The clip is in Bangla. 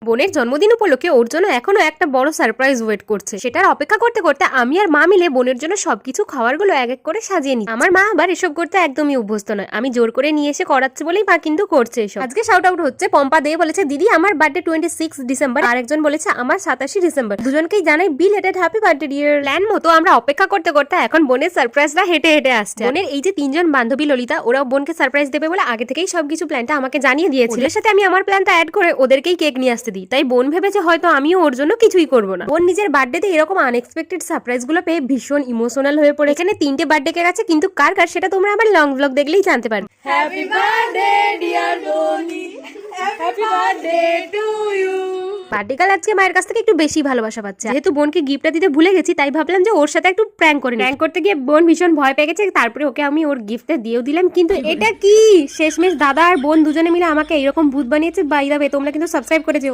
বোনের জন্মদিন উপলক্ষে ওর জন্য এখনো একটা বড় সারপ্রাইজ ওয়েট করছে। সেটার অপেক্ষা করতে করতে আমি আর মা মিলে বোনের জন্য সবকিছু খাবারগুলো এক এক করে সাজিয়ে নি। আমার মা আবার এসব করতে একদমই অভ্যস্ত নয়, আমি জোর করে নিয়ে এসে করাচ্ছে বলেই মা কিন্তু করছে এসব। আজকে শাউট আউট হচ্ছে পম্পা দে বলেছে দিদি আমার বার্থডে 26 ডিসেম্বর, আর একজন বলেছে আমার 27 ডিসেম্বর। দুজনকেই জানাই belated happy birthday deer. Plan মতো আমরা অপেক্ষা করতে করতে এখন বোনের সারপ্রাইজটা হেঁটে হেঁটে আসছে। বোনের এই যে তিনজন বান্ধবী ললিতা, ওরাও বোনকে সারপ্রাইজ দেবে বলে আগে থেকেই সবকিছু প্ল্যানটা আমাকে জানিয়ে দিয়েছিল। ওদের সাথে আমি আমার প্ল্যানটা অ্যাড করে ওদেরকেই কেক নিয়ে আসতে দিই। তাই বোন ভেবেছে হয়তো আমিও ওর জন্য কিছুই করব না। বোন নিজের বার্থডেতে এরকম আনএক্সপেক্টেড সারপ্রাইজ গুলো পেয়ে ভীষণ ইমোশনাল হয়ে পড়ে। এখানে 3টে বার্থডে কেক আছে, কিন্তু কার কার সেটা তোমরা আমার লং ব্লগ দেখলেই জানতে পারবে। Happy birthday dear Boni, happy birthday to you. Birthday girl আজকে মায়ের কাছ থেকে একটু বেশি ভালোবাসা পাচ্ছে। যেহেতু বোনকে গিফটটা দিতে ভুলে গেছি, তাই ভাবলাম যে ওর সাথে একটু প্র্যাঙ্ক করে। প্র্যাঙ্ক করতে গিয়ে বোন ভীষণ ভয় পেয়ে গেছে, তারপরে ওকে আমি ওর গিফটটা দিয়েও দিলাম। কিন্তু এটা কি শেষমেশ দাদা আর বোন দুজনে মিলে আমাকে এরকম ভূত বানিয়েছে। বাই দ্য ওয়ে তোমরা কিন্তু সাবস্ক্রাইব করে যেও।